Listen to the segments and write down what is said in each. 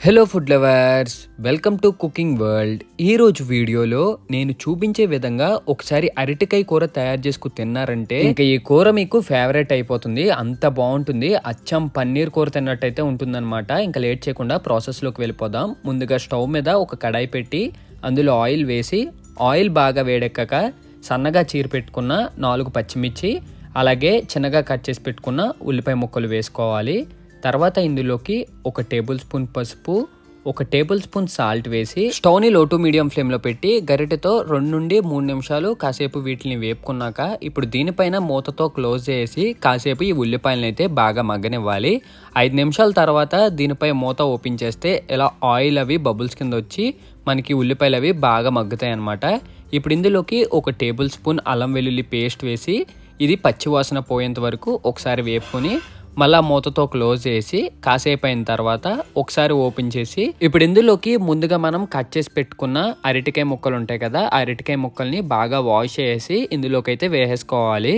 Hello food lovers, welcome to cooking world. ఈరోజు వీడియోలో నేను చూపించే విధంగా ఒకసారి అరటికాయ కూర తయారు చేసుకుని తిన్నారంటే ఇంకా ఈ కూర మీకు ఫేవరెట్ అయిపోతుంది. అంత బాగుంటుంది. అచ్చం పన్నీర్ కూర తిన్నట్టయితే ఉంటుందన్నమాట. ఇంకా లేట్ చేయకుండా ప్రాసెస్లోకి వెళ్ళిపోదాం. ముందుగా స్టవ్ మీద ఒక కడాయి పెట్టి అందులో ఆయిల్ వేసి ఆయిల్ బాగా వేడెక్కాక సన్నగా చీర పెట్టుకున్న 4 పచ్చిమిర్చి అలాగే చిన్నగా కట్ చేసి పెట్టుకున్న ఉల్లిపాయ ముక్కలు వేసుకోవాలి. తర్వాత ఇందులోకి 1 టేబుల్ స్పూన్ పసుపు, 1 టేబుల్ స్పూన్ సాల్ట్ వేసి స్టవ్ని లో టు మీడియం ఫ్లేమ్లో పెట్టి గరిటెతో 2 నుండి 3 నిమిషాలు కాసేపు వీటిని వేపుకున్నాక ఇప్పుడు దీనిపైన మూతతో క్లోజ్ చేసి కాసేపు ఈ ఉల్లిపాయలను అయితే బాగా మగ్గనివ్వాలి. 5 నిమిషాల తర్వాత దీనిపై మూత ఓపెన్ చేస్తే ఇలా ఆయిల్ అవి బబుల్స్ కింద వచ్చి మనకి ఉల్లిపాయలు అవి బాగా మగ్గుతాయి అన్నమాట. ఇప్పుడు ఇందులోకి 1 టేబుల్ స్పూన్ అల్లం వెల్లుల్లి పేస్ట్ వేసి ఇది పచ్చివాసన పోయేంత వరకు ఒకసారి వేపుకొని మళ్ళా మూతతో క్లోజ్ చేసి కాసేపు అయిన తర్వాత ఒకసారి ఓపెన్ చేసి ఇప్పుడు ఇందులోకి ముందుగా మనం కట్ చేసి పెట్టుకున్న అరటికాయ ముక్కలు ఉంటాయి కదా, ఆ అరటికాయ ముక్కల్ని బాగా వాష్ చేసి ఇందులోకి అయితే వేసేసుకోవాలి.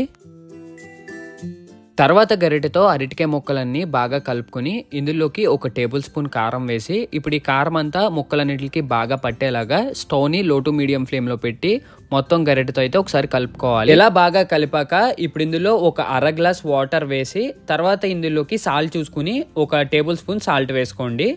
తర్వాత గరిటెతో అరటికాయ ముక్కలన్నీ బాగా కలుపుకొని ఇందులోకి 1 టేబుల్ స్పూన్ కారం వేసి ఇప్పుడు ఈ కారం అంతా ముక్కలన్నిటికి బాగా పట్టేలాగా స్టవ్ని లో టు మీడియం ఫ్లేమ్లో పెట్టి మొత్తం గరిటెతో అయితే ఒకసారి కలుపుకోవాలి. ఇలా బాగా కలిపాక ఇప్పుడు ఇందులో 1/2 గ్లాస్ వాటర్ వేసి తర్వాత ఇందులోకి సాల్ట్ చూసుకుని 1 టేబుల్ స్పూన్ సాల్ట్ వేసుకోండి.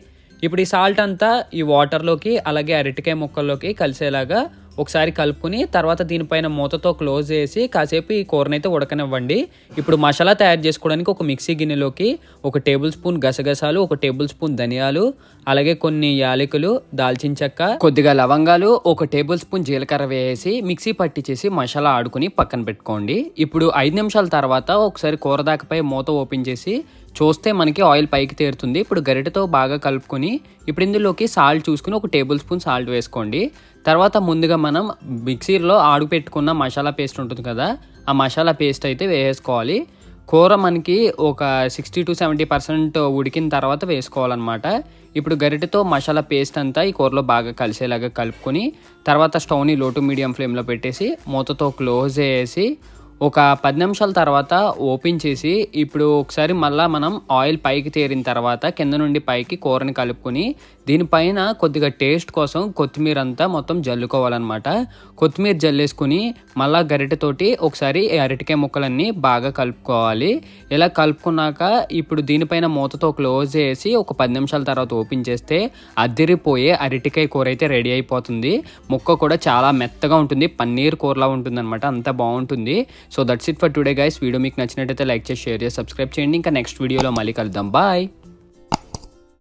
ఇప్పుడు ఈ సాల్ట్ అంతా ఈ వాటర్లోకి అలాగే అరటికాయ ముక్కల్లోకి కలిసేలాగా ఒకసారి కలుపుకుని తర్వాత దీనిపైన మూతతో క్లోజ్ చేసి కాసేపు ఈ కూరనైతే ఉడకనివ్వండి. ఇప్పుడు మసాలా తయారు చేసుకోవడానికి ఒక మిక్సీ గిన్నెలోకి 1 టేబుల్ స్పూన్ గసగసాలు, 1 టేబుల్ స్పూన్ ధనియాలు అలాగే కొన్ని యాలకులు, దాల్చిన చెక్క, కొద్దిగా లవంగాలు, 1 టేబుల్ స్పూన్ జీలకర్ర వేసి మిక్సీ పట్టించేసి మసాలా ఆడుకుని పక్కన పెట్టుకోండి. ఇప్పుడు 5 నిమిషాల తర్వాత ఒకసారి కూర దాకపై మూత ఓపెన్ చేసి చూస్తే మనకి ఆయిల్ పైకి తేరుతుంది. ఇప్పుడు గరిటెతో బాగా కలుపుకొని ఇప్పుడు ఇందులోకి సాల్ట్ చూసుకుని 1 టేబుల్ స్పూన్ సాల్ట్ వేసుకోండి. తర్వాత ముందుగా మనం మిక్సీలో ఆడుకు పెట్టుకున్న మసాలా పేస్ట్ ఉంటుంది కదా, ఆ మసాలా పేస్ట్ అయితే వేసుకోవాలి. కూర మనకి ఒక 60 to 70% ఉడికిన తర్వాత వేసుకోవాలన్నమాట. ఇప్పుడు గరిటెతో మసాలా పేస్ట్ అంతా ఈ కూరలో బాగా కలిసేలాగా కలుపుకొని తర్వాత స్టవ్ని లో టు మీడియం ఫ్లేమ్లో పెట్టేసి మూతతో క్లోజ్ చేసి ఒక 10 నిమిషాల తర్వాత ఓపెన్ చేసి ఇప్పుడు ఒకసారి మళ్ళీ మనం ఆయిల్ పైకి తేరిన తర్వాత కింద నుండి పైకి కూరని కలుపుకొని దీనిపైన కొద్దిగా టేస్ట్ కోసం కొత్తిమీర అంతా మొత్తం జల్లుకోవాలన్నమాట. కొత్తిమీర జల్లేసుకుని మళ్ళీ గరిటెతోటి ఒకసారి అరటికాయ ముక్కలన్నీ బాగా కలుపుకోవాలి. ఇలా కలుపుకున్నాక ఇప్పుడు దీనిపైన మూతతో క్లోజ్ చేసి ఒక 10 నిమిషాల తర్వాత ఓపెన్ చేస్తే అదిరిపోయే అరటికాయ కూర అయితే రెడీ అయిపోతుంది. ముక్క కూడా చాలా మెత్తగా ఉంటుంది, పన్నీర్ కూరలా ఉంటుంది అనమాట. అంత బాగుంటుంది. So that's it for today guys. Video మీకు నచ్చినట్టయితే లైక్ చేసి షేర్ చేసి సబ్స్క్రైబ్ చేయండి. ఇంకా నెక్స్ట్ వీడియోలో మళ్ళీ కలుద్దాం. బాయ్.